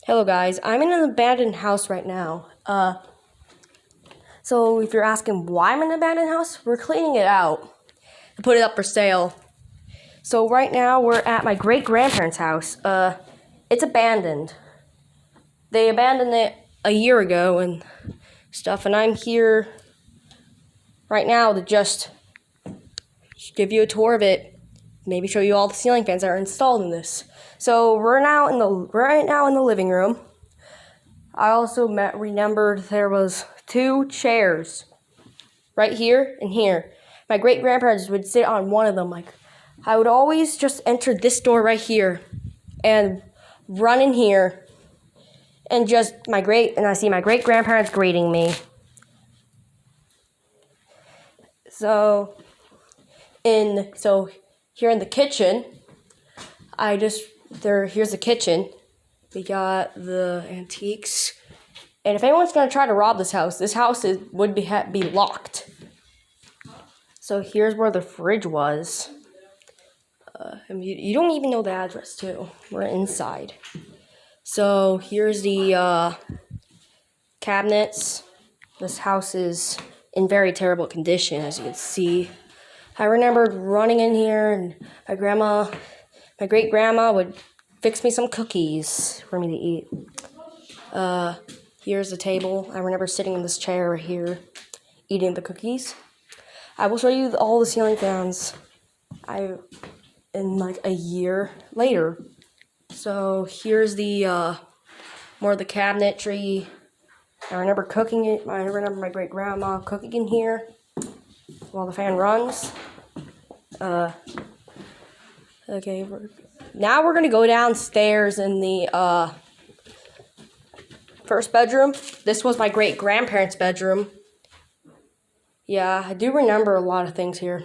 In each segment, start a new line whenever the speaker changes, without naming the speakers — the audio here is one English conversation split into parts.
Hello guys, I'm in an abandoned house right now. So if you're asking why I'm in an abandoned house, we're cleaning it out to put it up for sale. So right now we're at my great-grandparents' house. It's abandoned. They abandoned it a year ago and stuff, and I'm here right now to just give you a tour of it. Maybe show you all the ceiling fans that are installed in this. So we're right now in the living room. I also remembered there was 2 chairs right here and here. My great-grandparents would sit on one of them. I would always just enter this door right here and run in here and I see my great-grandparents greeting me. So here in the kitchen, here's the kitchen. We got the antiques. And if anyone's going to try to rob this house would be locked. So here's where the fridge was. You don't even know the address, too. We're inside. So here's the cabinets. This house is in very terrible condition, as you can see. I remembered running in here, and my great-grandma would fix me some cookies for me to eat. Here's the table. I remember sitting in this chair right here, eating the cookies. I will show you all the ceiling fans in a year later. So here's the more of the cabinetry. I remember cooking it. I remember my great-grandma cooking in here while the fan runs. Okay, now we're gonna go downstairs in the first bedroom. This was my great-grandparents' bedroom. Yeah, I do remember a lot of things here.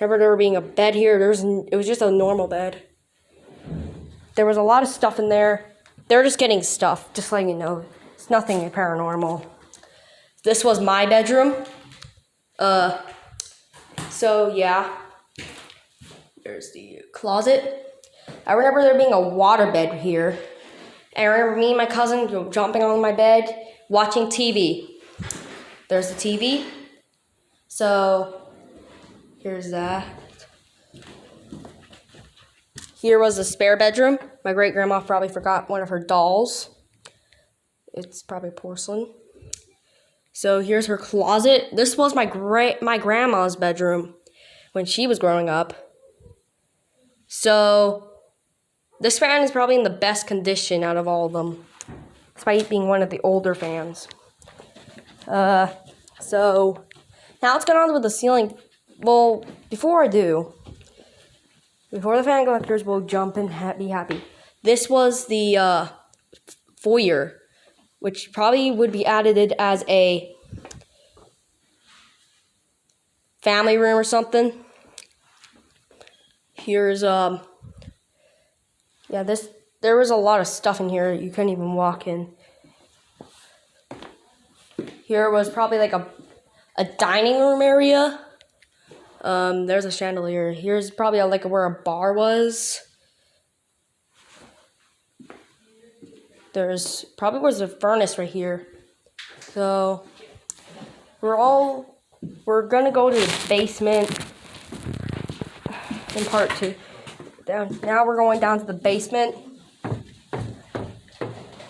I remember there being a bed here. It was just a normal bed. There was a lot of stuff in there. They're just getting stuff, just letting you know. It's nothing paranormal. This was my bedroom. So yeah. There's the closet. I remember there being a waterbed here. I remember me and my cousin jumping on my bed, watching TV. There's the TV. So, here's that. Here was the spare bedroom. My great-grandma probably forgot one of her dolls. It's probably porcelain. So, here's her closet. This was my grandma's bedroom when she was growing up. So, this fan is probably in the best condition out of all of them, despite being one of the older fans. So, now let's get on with the ceiling. Well, before the fan collectors will jump and be happy. This was the foyer, which probably would be added as a family room or something. Here's there was a lot of stuff in here. You couldn't even walk in. Here was probably like a dining room area. There's a chandelier. Here's probably where a bar was. There's probably was a furnace right here. So we're gonna go to the basement in part 2. Now we're going down to the basement.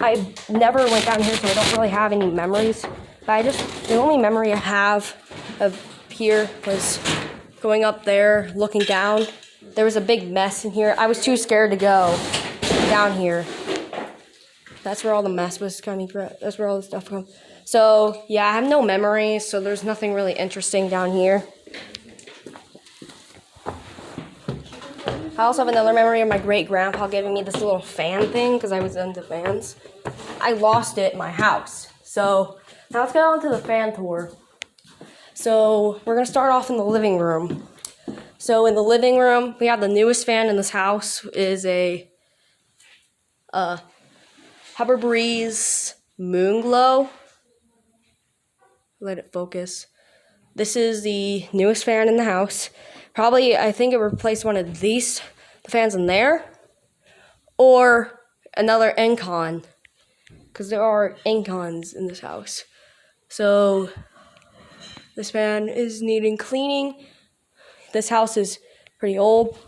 I never went down here, so I don't really have any memories. But the only memory I have of here was going up there, looking down. There was a big mess in here. I was too scared to go down here. That's where all the mess was coming from. That's where all the stuff comes. So, yeah, I have no memories, so there's nothing really interesting down here. I also have another memory of my great-grandpa giving me this little fan thing because I was into fans. I lost it in my house. So, now let's get on to the fan tour. So, we're going to start off in the living room. So, in the living room, we have the newest fan in this house. It is a Hubbard Breeze Moonglow. Let it focus. This is the newest fan in the house. Probably, I think it replaced one of the fans in there, or another Encon. because there are Incons in this house. So this fan is needing cleaning. This house is pretty old.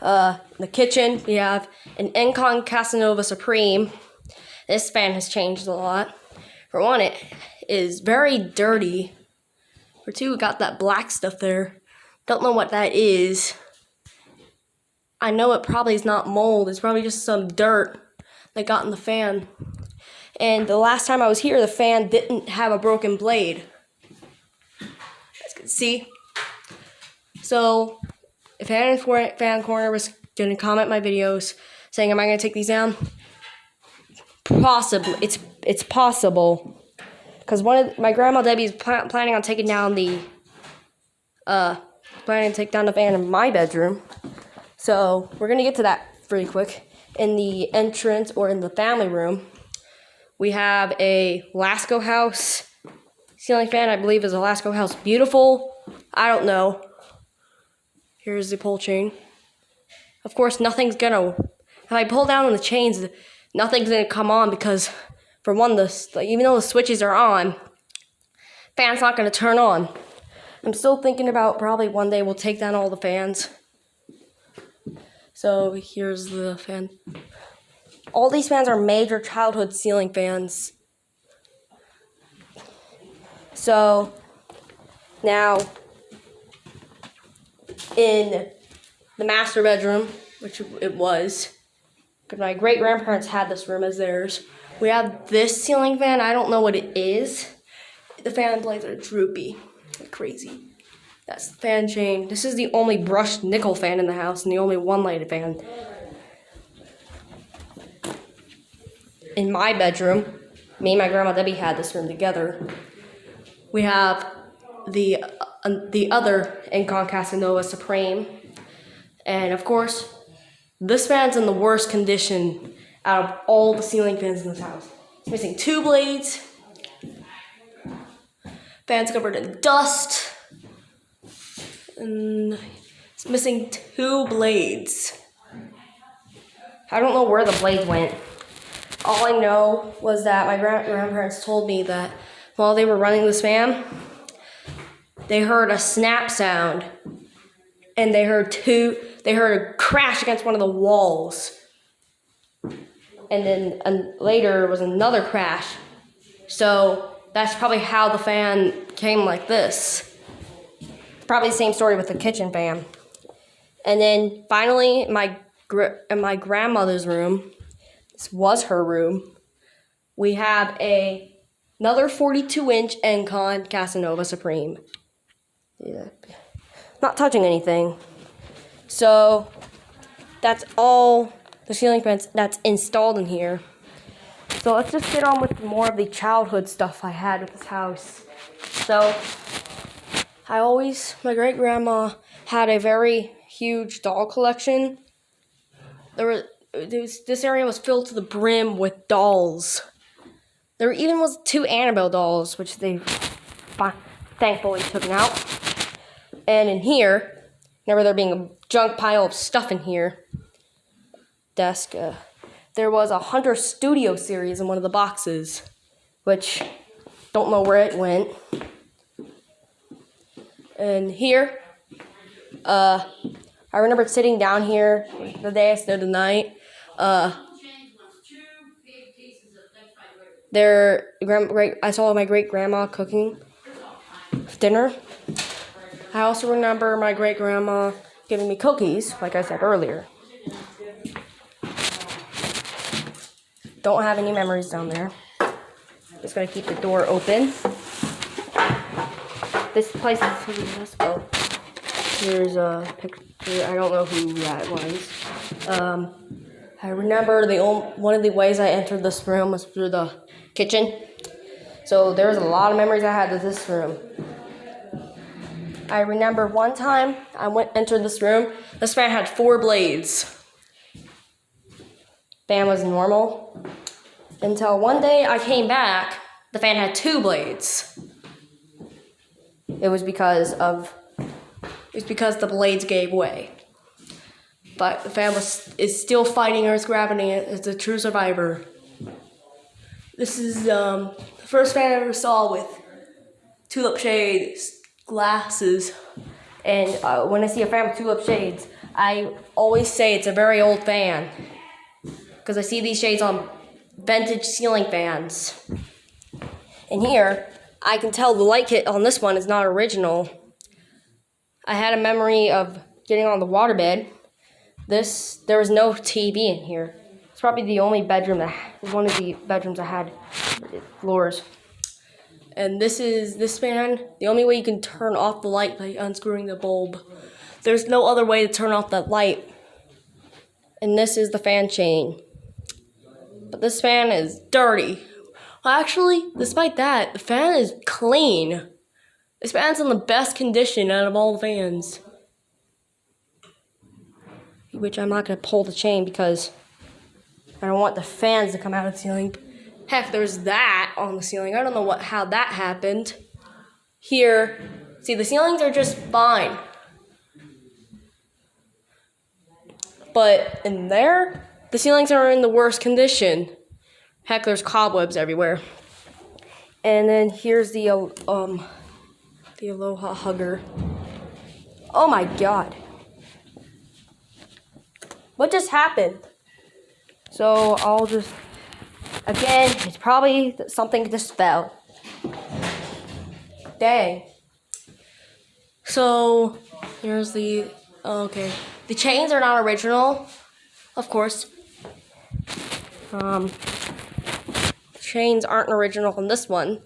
In the kitchen, we have an Incon Casanova Supreme. This fan has changed a lot. For one, it is very dirty. For two, we got that black stuff there. Don't know what that is. I know it probably is not mold. It's probably just some dirt that got in the fan. And the last time I was here, the fan didn't have a broken blade. As you can see. So, if Fan Corner was going to comment my videos saying, am I going to take these down? Possibly. It's possible. Because my grandma Debbie is planning on taking down the fan in my bedroom. So we're gonna get to that pretty quick. In the entrance or in the family room, we have a Lasco House ceiling fan. I believe is a Lasco House Beautiful. I don't know. Here's the pull chain. Of course, nothing's gonna. If I pull down on the chains, nothing's gonna come on because, for one, even though the switches are on, fan's not gonna turn on. I'm still thinking about probably one day we'll take down all the fans. So here's the fan. All these fans are major childhood ceiling fans. So now in the master bedroom, which it was, because my great grandparents had this room as theirs, we have this ceiling fan. I don't know what it is. The fan blades are droopy, like crazy. That's the fan chain. This is the only brushed nickel fan in the house and the only one lighted fan. In my bedroom, me and my grandma Debbie had this room together. We have the other Incon Casanova Supreme. And of course, this fan's in the worst condition out of all the ceiling fans in this house. It's missing 2 blades. Fan's covered in dust. And it's missing 2 blades. I don't know where the blades went. All I know was that my grandparents told me that while they were running this fan, they heard a snap sound. And they heard a crash against one of the walls. And then later was another crash. So that's probably how the fan came like this. Probably the same story with the kitchen fan. And then finally, in my grandmother's room, this was her room, we have another 42-inch Incon Casanova Supreme. Yeah. Not touching anything. So that's all the ceiling fans that's installed in here. So let's just get on with more of the childhood stuff I had with this house. So my great-grandma had a very huge doll collection. This area was filled to the brim with dolls. There even was 2 Annabelle dolls, which they thankfully took out. And in here, remember there being a junk pile of stuff in here, desk, there was a Hunter Studio series in one of the boxes, which don't know where it went. And here, I remember sitting down here the day I stayed the night. I saw my great grandma cooking dinner. I also remember my great grandma giving me cookies, like I said earlier. Don't have any memories down there. Just gonna keep the door open. This place is let's go. Here's a picture. I don't know who that was. I remember one of the ways I entered this room was through the kitchen. So there's a lot of memories I had with this room. I remember one time I entered this room. This fan had 4 blades. Fan was normal until one day I came back. The fan had 2 blades. It was because the blades gave way. But the fan is still fighting Earth's gravity as a true survivor. This is the first fan I ever saw with tulip shades glasses. And when I see a fan with tulip shades, I always say it's a very old fan. Because I see these shades on vintage ceiling fans. And here, I can tell the light kit on this one is not original. I had a memory of getting on the waterbed. There was no TV in here. It's probably the only bedroom one of the bedrooms that had floors. And this fan. The only way you can turn off the light by unscrewing the bulb. There's no other way to turn off that light. And this is the fan chain. But this fan is dirty. Well, actually, despite that, the fan is clean. This fan's in the best condition out of all the fans. Which I'm not going to pull the chain because I don't want the fans to come out of the ceiling. Heck, there's that on the ceiling. I don't know how that happened. Here, see, the ceilings are just fine. But in there, the ceilings are in the worst condition. Heck, there's cobwebs everywhere. And then here's the Aloha Hugger. Oh my god. What just happened? So I'll just, again, it's probably something just fell. Dang. So here's okay. The chains are not original, of course. Chains aren't original on this one.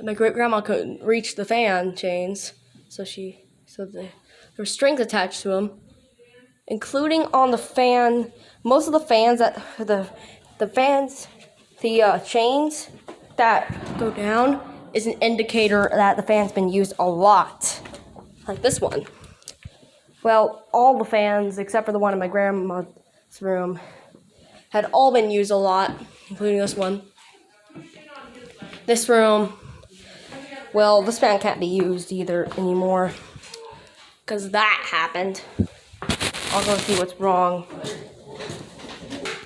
My great grandma couldn't reach the fan chains, so there were strings attached to them, including on the fan. Most of the fans chains that go down is an indicator that the fan's been used a lot, like this one. Well, all the fans except for the one in my grandma's room had all been used a lot, including this one. This room, well, this fan can't be used either anymore because that happened. I'll go see what's wrong.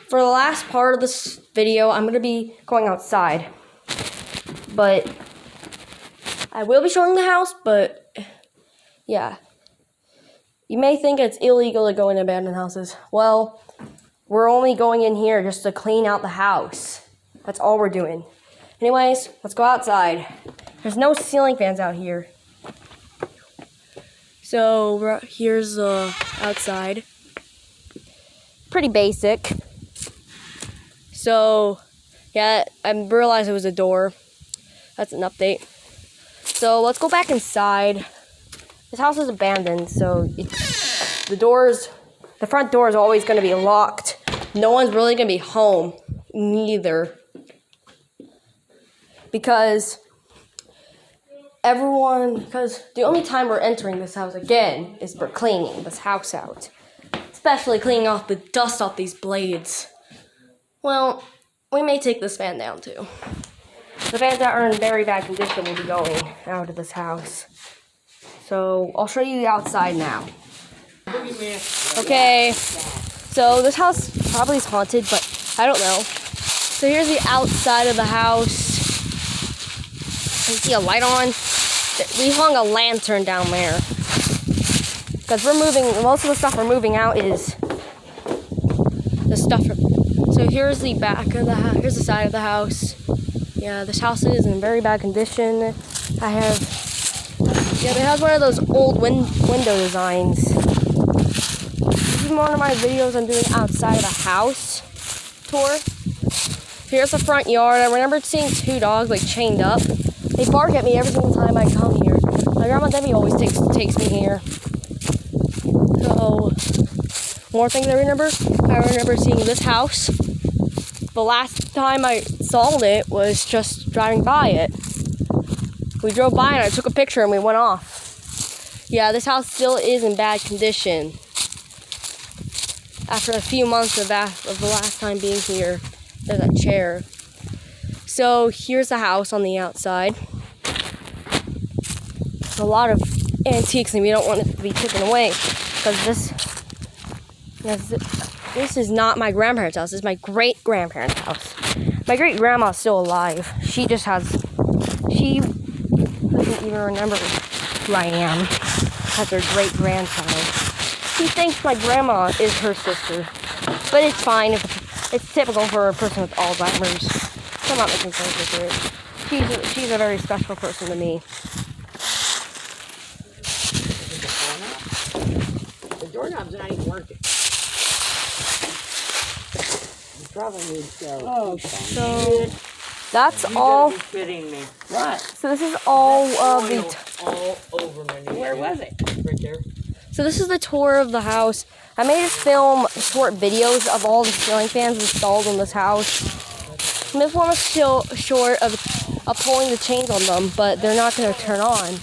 For the last part of this video, I'm going to be going outside. But I will be showing the house, but yeah. You may think it's illegal to go in abandoned houses. Well, we're only going in here just to clean out the house. That's all we're doing. Anyways, let's go outside. There's no ceiling fans out here. So here's outside. Pretty basic. So yeah, I realized it was a door. That's an update. So let's go back inside. This house is abandoned, so the front door is always going to be locked. No one's really going to be home, neither. Because the only time we're entering this house again is for cleaning this house out. Especially cleaning off the dust off these blades. Well, we may take this fan down too. The fans that are in very bad condition will be going out of this house. So I'll show you the outside now. Okay, so this house probably is haunted, but I don't know. So here's the outside of the house. You see a light on? We hung a lantern down there. Because most of the stuff we're moving out is the stuff. So here's the back of the house, here's the side of the house. Yeah, this house is in very bad condition. It has one of those old window designs. This is one of my videos I'm doing outside of the house tour. Here's the front yard. I remember seeing two dogs chained up. They bark at me every single time I come here. My grandma Debbie always takes me here. So, more things I remember seeing this house. The last time I saw it was just driving by it. We drove by and I took a picture and we went off. Yeah, this house still is in bad condition. After a few months of the last time being here, there's a chair. So here's the house on the outside. There's a lot of antiques and we don't want it to be taken away because This is not my grandparents' house. This is my great-grandparents' house. My great-grandma's still alive. She doesn't even remember who I am as her great-grandchild. She thinks my grandma is her sister. But it's fine. It's typical for a person with Alzheimer's. So I'm not making friends with her. She's a very special person to me.
The doorknob's not even working. You probably need to go. Oh,
So that's
you
all.
gotta be kidding me. What?
So this is all of the.
All over my knee. Where was it? Right there.
So this is the tour of the house. I made us film short videos of all the ceiling fans installed in this house. And this one was still short of pulling the chains on them, but they're not going to turn on.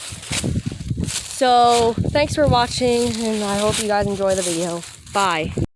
So thanks for watching, and I hope you guys enjoy the video. Bye.